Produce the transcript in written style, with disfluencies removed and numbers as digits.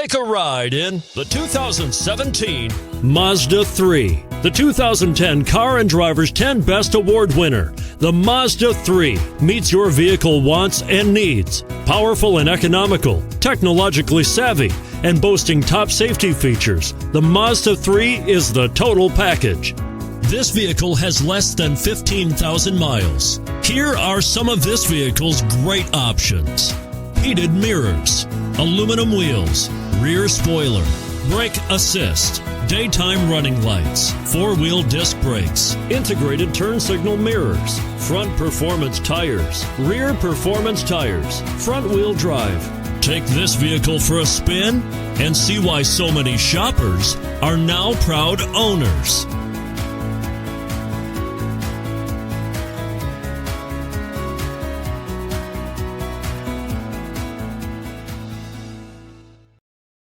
Take a ride in the 2017 Mazda 3. The 2010 Car and Driver's 10 Best Award winner, the Mazda 3, meets your vehicle wants and needs. Powerful and economical, technologically savvy, and boasting top safety features, the Mazda 3 is the total package. This vehicle has less than 15,000 miles. Here are some of this vehicle's great options: heated mirrors, aluminum wheels, rear spoiler, brake assist, daytime running lights, four-wheel disc brakes, integrated turn signal mirrors, front performance tires, rear performance tires, front-wheel drive. Take this vehicle for a spin and see why so many shoppers are now proud owners.